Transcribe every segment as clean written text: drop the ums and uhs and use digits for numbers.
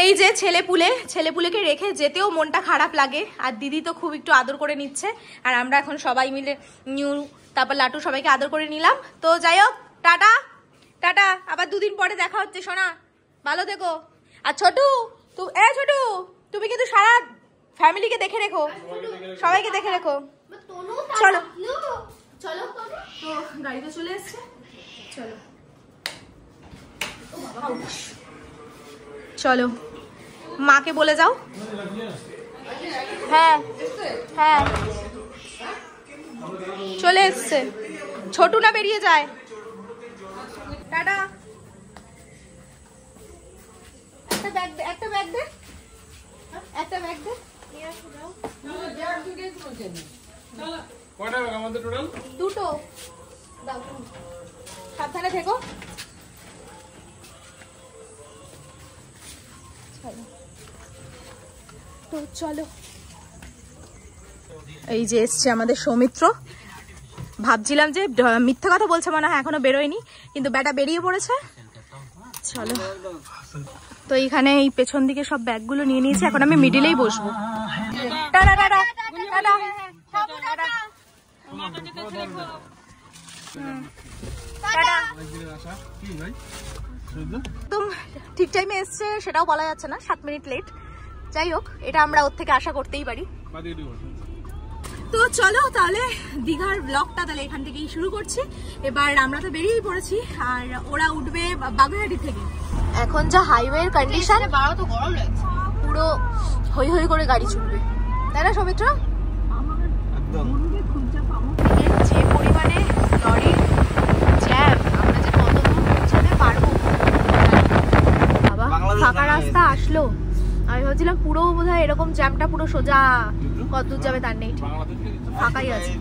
এই যে ছেলেপুলেকে রেখে যেতেও মনটা খারাপ লাগে, আর দিদি তো খুব একটু আদর করে নিচ্ছে, আর আমরা এখন সবাই মিলে নিউ তারপর লাটু সবাইকে আদর করে নিলাম। তো যাই হোক, টাটা টাটা, আবার দুদিন পরে দেখা হচ্ছে সোনা, ভালো থেকো। আর ছোটু ছোটু তুমি কিন্তু সারা ফ্যামিলিকে দেখে রেখো, সবাইকে দেখে রেখো। চলো চলো, তো গাড়িতে চলে এসছে, চলো চলো মাকে বলে যাও। হ্যাঁ হ্যাঁ চলে এসছে, ছোটু না বেরিয়ে যায়। টাটা। একটা ব্যাগ দে দুটো দাও, সাবধানে থেকো। তো চলো, এই যে এসছে আমাদের সৌমিত্র। ভাবছিলাম যে মিথ্যা কথা বলছে মনে হয়, এখনো বেরোয়নি, কিন্তু ব্যাটা বেরিয়ে পড়েছে। চলো, তো এইখানে এই পেছন দিকে সব ব্যাগগুলো নিয়ে নিয়েছি, এখন আমি মিডিলেই বসবো। Tata tata tata. একদম ঠিক টাইমে এসছে, সেটাও বলা যাচ্ছে না, 7 মিনিট লেট। যাই হোক, এটা আমরা ওর থেকে আশা করতেই পারি। তো চলো তাহলে দীঘার ব্লগটা তাহলে এখান থেকেই শুরু করছি। এবার আমরা তো বেরিয়েই পড়েছি, আর ওরা উঠবে বাগুইআটি থেকে। এখন যা হাইওয়ের কন্ডিশন, পুরো হই হই করে গাড়ি ছুটবে, তাই না সৌমিত্র? যে পরিমাণে লরির জ্যাম, আমরা যে কত দূর পৌঁছাতে পারবো। বাবা, ফাঁকা রাস্তা আসলো, আমি ভাবছিলাম পুরো বোধহয় এরকম জ্যামটা পুরো সোজা কত দূর যাবে তার নেই, ফাঁকাই আছে।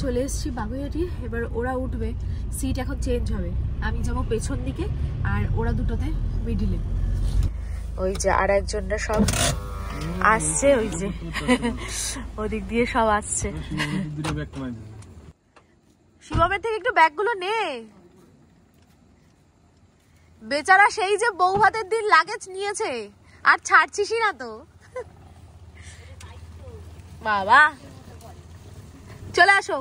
চলে এসেছি বাগুইআটি, এবার ওরা উঠবে, সিট এখন চেঞ্জ হবে, আমি যাবো পেছন দিকে আর ওরা দুটোতে মিডিলে। ওই যে আর একজনরা সব আসছে, ওই যে ওদিক দিয়ে সব আসছে। শিবমের থেকে একটু ব্যাগগুলো নে, বেচারা সেই যে বউ ভাতের দিন লাগেজ নিয়েছে, আর ছাড়ছিসই না তো। বাবা চলে আসো।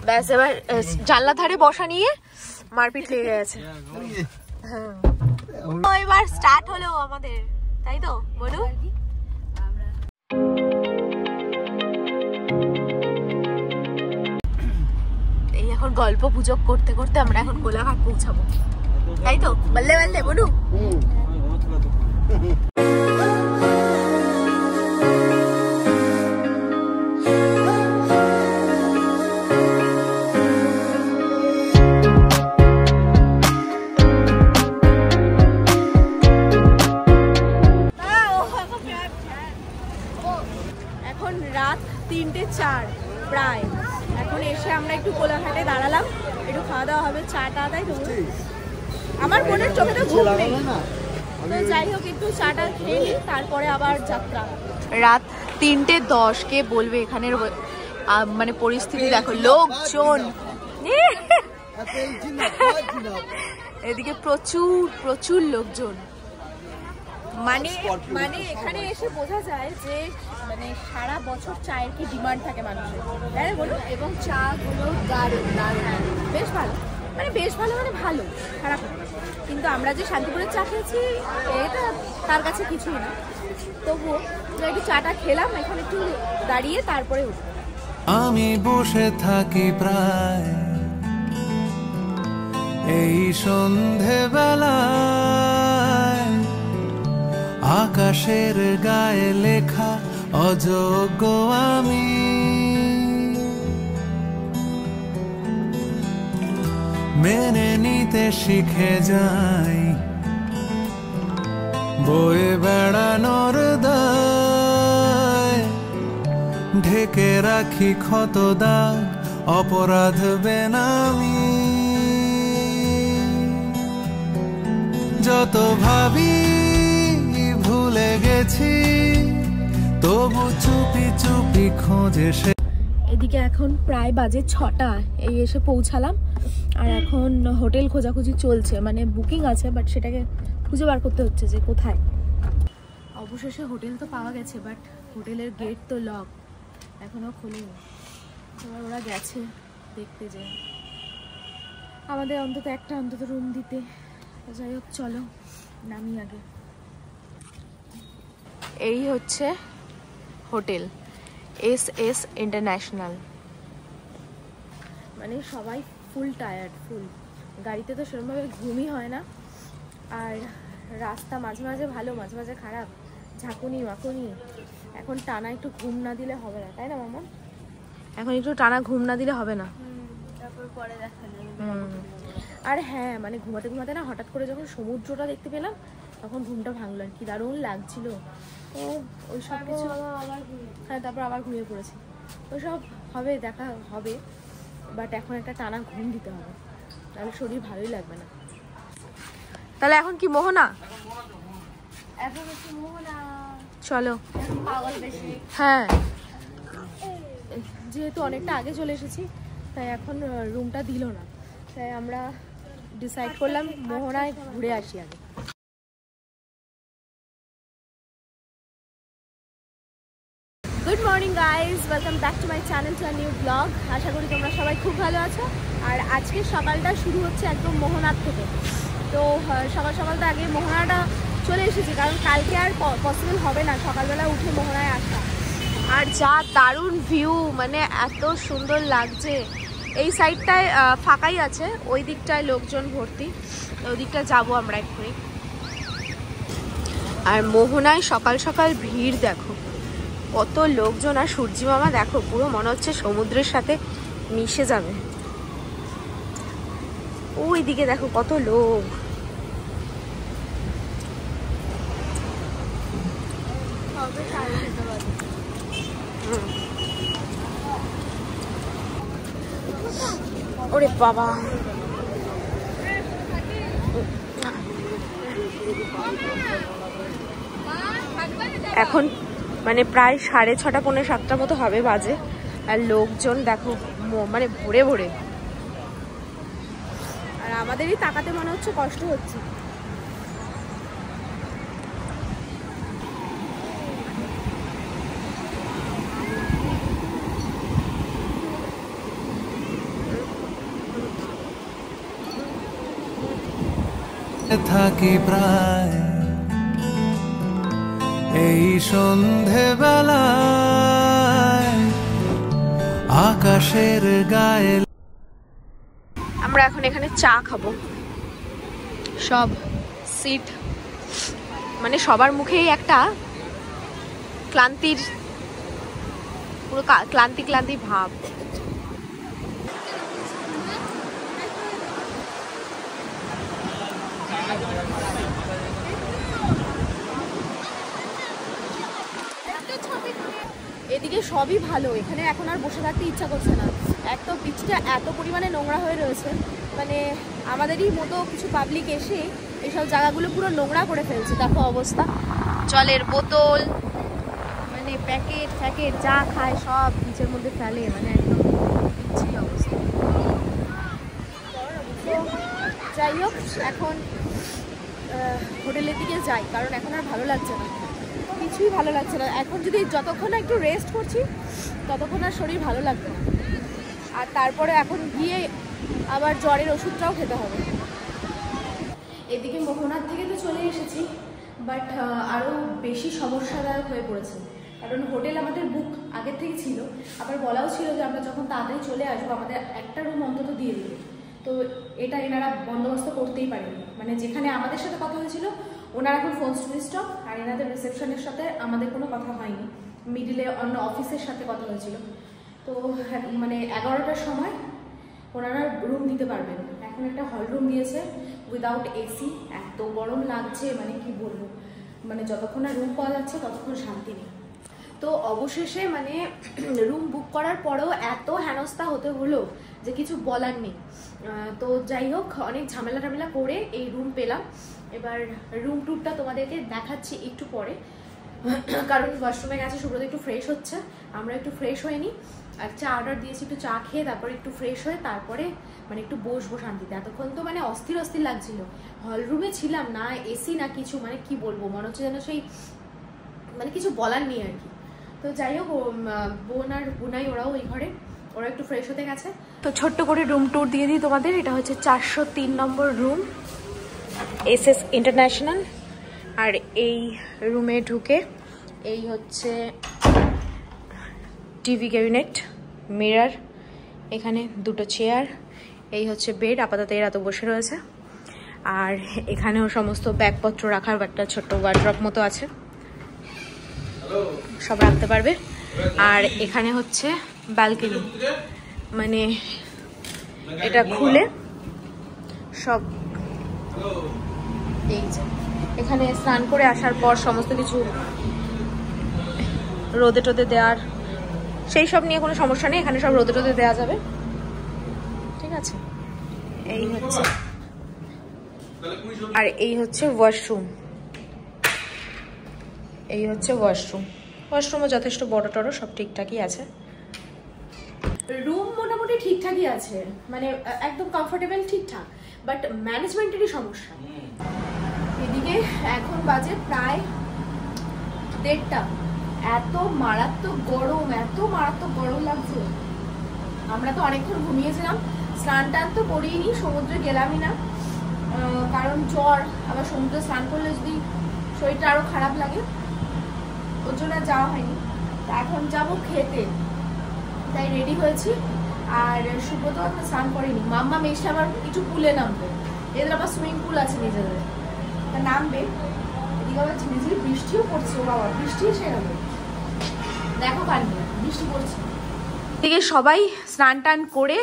ব্যাস, এবার জানলা ধারে বসা নিয়ে মারপিট লেগে গেছে। এবার স্টার্ট হলো আমাদের, তাই তো বলো? এই এখন গল্প গুজব করতে করতে আমরা এখন কোলাঘাট পৌঁছাবো, তাই তো? বললে বললে বলু। রাত 3:04 প্রায়। এখন এসে আমরা একটু কোলাঘাটে দাঁড়ালাম, একটু খাওয়া দাওয়া হবে, চা টা। তাই তো আমার বোনের চোখে তো ঘুম নেই, তো যাই হোক একটু চাটা খেয়ে নিই, তারপরে আবার যাত্রা। রাত 3:10, কে বলবে এখানের মানে পরিস্থিতি দেখো, লোকজন এদিকে প্রচুর প্রচুর লোকজন। মানে মানে এখানে এসে বোঝা যায় যে মানে সারা বছর চায়ের কি ডিমান্ড থাকে মানুষের, তাই না বলো? এবং চা গুলো দারুণ, বেশ ভালো, মানে বেশ ভালো মানে ভালো, খারাপ না। কিন্তু আমরা যে শান্তিপুরের চা খেয়েছি এটা তার কাছে কিছুই না। তবুও একটু চাটা খেলাম, এখন একটু দাঁড়িয়ে তারপরে উঠব। আমি বসে থাকি প্রায় এই সন্ধেবেলায়, আকাশের গায়ে লেখা অযোগ্য আমি, মেনে নিতে শিখে যাই বয়ে বেড়ানোর দায়, ঢেকে রাখি ক্ষত দাগ অপরাধ বেনামি। যত ভাবি ভুলে গেছি, তবু চুপি চুপি খোঁজে সে। এদিকে এখন প্রায় বাজে 6টা, এই এসে পৌঁছালাম। আর এখন হোটেল খোঁজাখুঁজি চলছে, মানে বুকিং আছে বাট সেটাকে খুঁজে বার করতে হচ্ছে যে কোথায়। অবশেষে হোটেল তো পাওয়া গেছে, বাট হোটেলের গেট তো লক, এখনো খোলেনি। এবার ওরা গেছে দেখতে, যে আমাদের অন্তত রুম দিতে। যাই হোক, চলো নামি আগে। এই হচ্ছে হোটেল SS ইন্টারন্যাশনাল। মানে সবাই ফুল টায়ার্ড, ফুল। গাড়িতে তো সেরকমভাবে ঘুমই হয় না, আর রাস্তা মাঝে মাঝে ভালো, মাঝে মাঝে খারাপ, ঝাঁকুনি মাকুনি। এখন টানা একটু ঘুম না দিলে হবে না, তাই না মামা? এখন একটু টানা ঘুম না দিলে হবে না, তারপর পরে দেখা যাবে। আর হ্যাঁ, মানে ঘুমাতে ঘুমাতে না হঠাৎ করে যখন সমুদ্রটা দেখতে পেলাম, তখন ঘুমটা ভাঙলো। আর কি দারুণ লাগছিল। তো ওই সব কিছু, হ্যাঁ, তারপর আবার ঘুমিয়ে পড়েছি। ওইসব হবে, দেখা হবে, বাট এখন একটা টানা ঘুম দিতে হবে, তাহলে শরীর ভালোই লাগবে না। তাহলে এখন কি মোহনা? এখন হচ্ছে মোহনা। চলো। হ্যাঁ, যেহেতু অনেকটা আগে চলে এসেছি, তাই এখন রুমটা দিল না, তাই আমরা ডিসাইড করলাম মোহনায় ঘুরে আসি আগে। Good morning guys, welcome back to my channel, to a new blog. আশা করি তোমরা সবাই খুব ভালো আছো। আর আজকে সকালটা শুরু হচ্ছে একদম মোহনার থেকে। তো সকাল সকালটা আগে মোহনাটা চলে এসেছি, কারণ কালকে আর পসিবল হবে না সকালবেলা উঠে মোহনায় আসা। আর যা দারুণ ভিউ, মানে এত সুন্দর লাগছে। এই সাইডটায় ফাঁকাই আছে, ওই দিকটায় লোকজন ভর্তি, ওই দিকটা যাবো আমরা এক্ষুনি। আর মোহনায় সকাল সকাল ভিড় দেখো, কত লোকজন। আর সূর্যি মামা দেখো, পুরো মনে হচ্ছে সমুদ্রের সাথে মিশে যাবে। ওই দিকে দেখো কত লোক। ওরে বাবা, এখন মানে প্রায় 6:30 পৌনে 7টার মতো হবে বাজে। আর লোকজন দেখো মানে ভরে ভরে। আর আমাদেরই তাকাতে মনে হচ্ছে কষ্ট হচ্ছে। থাকি প্রায় এই সন্ধেবেলায় আকাশের গায়ে। আমরা এখন এখানে চা খাবো। সব সিট, মানে সবার মুখেই একটা ক্লান্তির, পুরো ক্লান্তি ক্লান্তি ভাব। এদিকে সবই ভালো, এখানে এখন আর বসে থাকতে ইচ্ছা করছে না। এক তো বিচটা এত পরিমাণে নোংরা হয়ে রয়েছে, মানে আমাদেরই মতো কিছু পাবলিক এসে এইসব জায়গাগুলো পুরো নোংরা করে ফেলছে। দেখো অবস্থা, জলের বোতল, মানে প্যাকেট ফ্যাকেট যা খায় সব বিচের মধ্যে ফেলে, মানে একদম বিচ্ছিরি অবস্থা। যাই হোক, এখন হোটেলের দিকে যাই, কারণ এখন আর ভালো লাগছে না, কিছুই ভালো লাগছে না। এখন যদি যতক্ষণ না একটু রেস্ট করছি, ততক্ষণ আর শরীর ভালো লাগবে না। আর তারপরে এখন গিয়ে আবার জ্বরের ওষুধটাও খেতে হবে। এদিকে মোহনার থেকে তো চলে এসেছি, বাট আরও বেশি সমস্যাদায়ক হয়ে পড়েছে, কারণ হোটেল আমাদের বুক আগের থেকে ছিল। আবার বলাও ছিল যে আমরা যখন তাড়াতাড়ি চলে আসবো আমাদের একটা রুম অন্তত দিয়ে দেবে। তো এটা এনারা বন্দোবস্ত করতেই পারেনি। মানে যেখানে আমাদের সাথে কথা হয়েছিল, ওনারা এখন ফোন সুইচ অফ, আর এনাদের রিসেপশনের সাথে আমাদের কোনো কথা হয়নি। মিডিলে অন্য অফিসের সাথে কথা হয়েছিল। তো মানে 11টার সময় ওনারা রুম দিতে পারবেন। এখন একটা হল রুম দিয়েছে উইদাউট এসি। এত গরম লাগছে, মানে কি বলবো। মানে যতক্ষণ না রুম পাওয়া যাচ্ছে ততক্ষণ শান্তি নেই। তো অবশেষে মানে রুম বুক করার পরেও এত হেনস্থা হতে হলো যে কিছু বলার নেই। তো যাই হোক, অনেক ঝামেলা টামেলা করে এই রুম পেলাম। এবার রুম ট্যুরটা তোমাদেরকে দেখাচ্ছি একটু পরে, কারণ ওয়াশরুমে গেছে সুব্রত একটু ফ্রেশ হচ্ছে, আমরা একটু ফ্রেশ হয়ে নিই। আর চা অর্ডার দিয়েছি, একটু চা খেয়ে তারপরে একটু ফ্রেশ হয়ে তারপরে মানে একটু বসবো শান্তিতে। এতক্ষণ তো মানে অস্থির অস্থির লাগছিল, হল রুমে ছিলাম না, এসি না কিছু, মানে কি বলবো, মনে হচ্ছে যেন সেই মানে কিছু বলার নেই আর কি। তো যাই হোক, বোন আর বুনাই ওরাও ওই ঘরে, ওরা একটু ফ্রেশ হতে গেছে। তো ছোট্ট করে রুম ট্যুর দিয়ে দিই তোমাদের। এটা হচ্ছে 403 নম্বর রুম, এসএস ইন্টারন্যাশনাল। আর এই রুমে ঢুকে এই হচ্ছে টিভি ক্যাবিনেট, মিরর, এখানে দুটো চেয়ার, এই হচ্ছে বেড, আপাতত এরা তো বসে রয়েছে। আর এখানেও সমস্ত ব্যাগপত্র রাখার একটা ছোট্ট ওয়ার্ড্রপ মতো আছে, সব রাখতে পারবে। আর এখানে হচ্ছে ব্যালকনি, মানে এটা খুলে সব, এই যে এখানে স্নান করে আসার পর সমস্ত কিছু রোদে টোদে দেওয়ার, সেই সব নিয়ে কোনো সমস্যা নেই, এখানে সব রোদে টোদে দেওয়া যাবে, ঠিক আছে। এই হচ্ছে, আর এই হচ্ছে ওয়াশরুম, এই হচ্ছে ওয়াশরুম। ওয়াশরুমও যথেষ্ট বড় টড়, সব ঠিকঠাকই আছে। রুম মোটামুটি ঠিকঠাকই আছে, মানে একদম কমফোর্টেবল, ঠিকঠাক, বাট ম্যানেজমেন্টেরই সমস্যা। এদিকে এখন বাজে প্রায় 1:30, এত মারাত্মক গরম, এত মারাত্মক গরম লাগছে। আমরা তো অনেকক্ষণ ঘুমিয়েছিলাম, স্নান টান তো করিনি, সমুদ্রে গেলামই না, কারণ জ্বর, আবার সমুদ্রে স্নান করলে যদি শরীরটা আরো খারাপ লাগে, ওর জন্য যাওয়া হয়নি। এখন যাবো খেতে, তাই রেডি হয়েছি। আর সুব্রত এখন স্নান করেনি, মাম্মা মেশে আবার একটু পুলে নামবে, এদের আবার সুইমিং পুল আছে নিজেদের, তা নামবে। এদিকে আবার ঝিরিঝিরি বৃষ্টিও পড়ছে, বাবা বৃষ্টি এসে গেল, দেখো কান্নি বৃষ্টি পড়ছে। এদিকে সবাই স্নান টান করে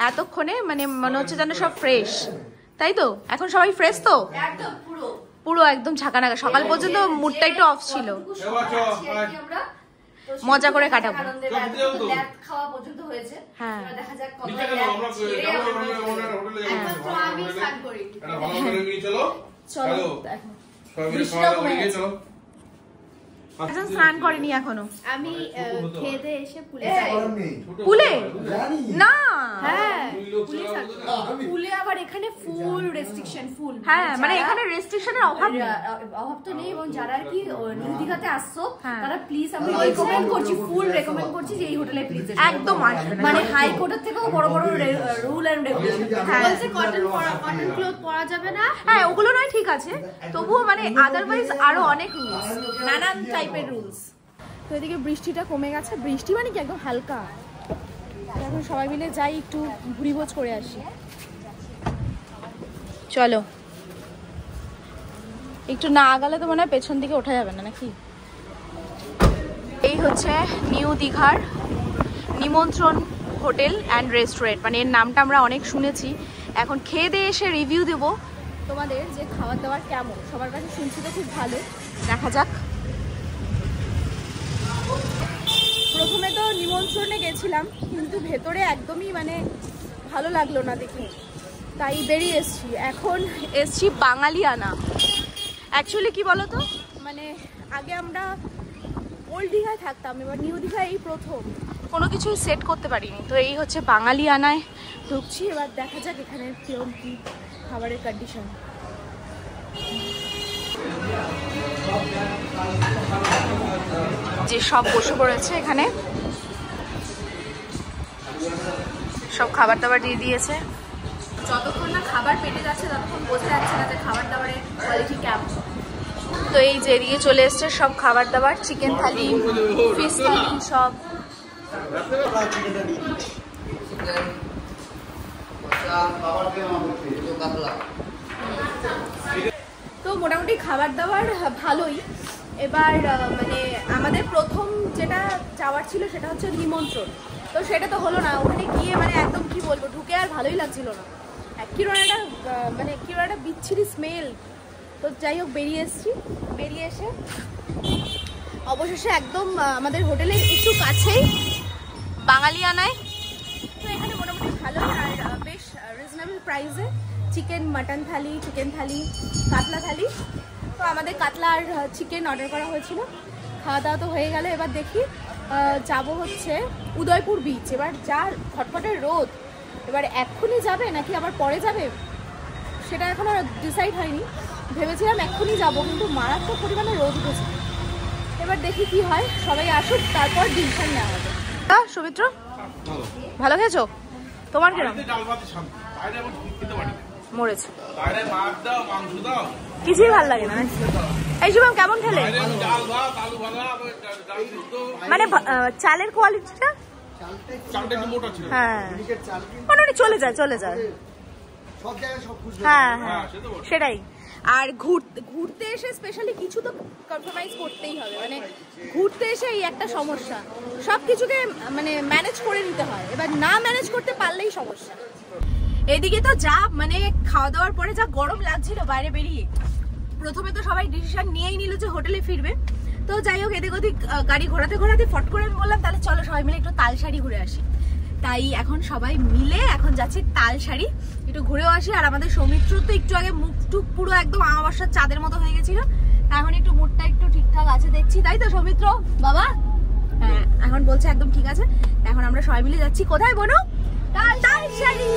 এতক্ষণে মানে মনে হচ্ছে যেন সব ফ্রেশ, তাই তো? এখন সবাই ফ্রেশ তো একদম, পুরো একদম ঝাঁকানাকা। সকাল পর্যন্ত মুডটা একটু অফ ছিল, মজা করে কাটাবো। খাওয়া পর্যন্ত হয়েছে, হ্যাঁ দেখা যাক কবে চলো। এখন স্নান করেনি এখনো, আমি খেতে এসে পুলে না, হ্যাঁ পুলে আবার এখানে ফুল রেস্ট্রিকশন, ফুল, হ্যাঁ মানে এখানে রেস্ট্রিকশনের অভাব তো নেই। এবং যারা আর কি নিউ দীঘাতে আসছো তারা প্লিজ আমি রেকমেন্ড করছি, ফুল রেকমেন্ড করছি যে এই হোটেলে প্লিজ একদম আসবে, মানে হাইকোর্টের থেকেও বড় বড় রুল এন্ড রেগুলেশন। বলছে কটন ক্লথ পরা যাবে না, হ্যাঁ ওগুলো নয় ঠিক আছে, তবুও মানে আদারওয়াইজ আরো অনেক রুলস, নানান টাইপের রুলস। তো এদিকে বৃষ্টিটা কমে গেছে, বৃষ্টি মানে কি একদম হালকা। এখন সবাই মিলে যাই একটু ভুরিভোজ করে আসি, চলো। একটু না আগালে তো মনে হয় পেছন দিকে ওঠা যাবে না নাকি। এই হচ্ছে নিউ দীঘার নিমন্ত্রণ হোটেল অ্যান্ড রেস্টুরেন্ট, মানে এর নামটা আমরা অনেক শুনেছি। এখন খেয়ে দিয়ে এসে রিভিউ দেবো তোমাদের যে খাবার দাবার কেমন, সবার কাছে শুনছি তো খুব ভালো, দেখা যাক। প্রথমে তো নিমন্ত্রণে গেছিলাম, কিন্তু ভেতরে একদমই মানে ভালো লাগলো না দেখে, তাই বেরিয়ে এসছি। এখন এসছি বাঙালিয়ানা। অ্যাকচুয়ালি কি বলতো, মানে আগে আমরা ওল্ড দীঘায় থাকতাম, এবার নিউ দীঘায় এই প্রথম, কোনো কিছুই সেট করতে পারিনি। তো এই হচ্ছে বাঙালিয়ানায় ঢুকছি, এবার দেখা যাক এখানে কিরকম কি খাবারের কন্ডিশন। যে সব বসে পড়েছে এখানে, সব খাবার দাবার দিয়ে দিয়েছে। যতক্ষণ না খাবার পেটে যাচ্ছে ততক্ষণ বোঝা যাচ্ছে না যে খাবার দাবারের কোয়ালিটি কেমন। তো এই যে এদিকে চলে এসছে সব খাবার দাবার, চিকেন থালি, ফিশ থালি, সব। তো মোটামুটি খাবার দাবার ভালোই। এবার মানে আমাদের প্রথম যেটা যাওয়ার ছিল সেটা হচ্ছে নিমন্ত্রণ, তো সেটা তো হলো না। ওখানে গিয়ে মানে একদম কি বলবো, ঢুকে আর ভালোই লাগছিল না, কিরকম একটা মানে কিরকম একটা বিচ্ছিরি স্মেল। তো তো যাই হোক বেরিয়ে এসে অবশেষে একদম আমাদের হোটেলের একটু কাছেই বাঙালিয়ানায়, তো এখানে মোটামুটি ভালো আর বেশ রিজনেবল প্রাইসে চিকেন মাটন থালি, চিকেন থালি, কাতলা থালি। তো আমাদের কাতলা আর চিকেন অর্ডার করা হয়েছিল, খাওয়া দাওয়া তো হয়ে গেল। এবার দেখি যাব হচ্ছে উদয়পুর বিচ। এবার যা ফটফটের রোদ, এবার এক্ষুনি যাবে নাকি আবার পরে যাবে সেটা এখনো ডিসাইড হয়নি। ভেবেছিলাম এক্ষুনি যাব, কিন্তু মারাত্মক পরিমাণে রোদ উঠেছে। এবার দেখি কি হয়, সবাই আসুক তারপর ডিসিশন নেওয়া হবে। সৌমিত্র ভালো খেয়েছো? তোমার কিরকম? মরেছে, কিছুই ভালো লাগে না। এই শুভম কেমন খেলে? মানে চালের কোয়ালিটিটা হ্যাঁ মোটামুটি চলে যায়। হ্যাঁ হ্যাঁ সেটাই। আর ঘুরতে এসে স্পেশালি কিছু তো কম্প্রোমাইজ করতেই হবে। মানে ঘুরতে এসে এই একটা সমস্যা, সব কিছুকে মানে ম্যানেজ করে নিতে হয়। এবার না ম্যানেজ করতে পারলেই সমস্যা। এদিকে তো যা মানে খাওয়া দাওয়ার পরে যা গরম লাগছিল বাইরে বেরিয়ে, প্রথমে তো সবাই ডিসিশন নিয়েই নিল যে হোটেলে ফিরবে। তো যাই হোক এদিক ওদিক গাড়ি ঘোরাতে ফট করে আমি বললাম তাহলে চলো সবাই মিলে একটু তালসারি ঘুরে আসি। তাই এখন সবাই মিলে এখন যাচ্ছি তালসারি, একটু ঘুরেও আসি। আর আমাদের সৌমিত্র তো একটু আগে মুখ টুক পুরো একদম আমাবস্যার চাঁদের মতো হয়ে গেছিল, এখন একটু মুডটা একটু ঠিকঠাক আছে দেখছি, তাই তো সৌমিত্র বাবা? হ্যাঁ এখন বলছে একদম ঠিক আছে। এখন আমরা সবাই মিলে যাচ্ছি কোথায় বলো? তালসারি।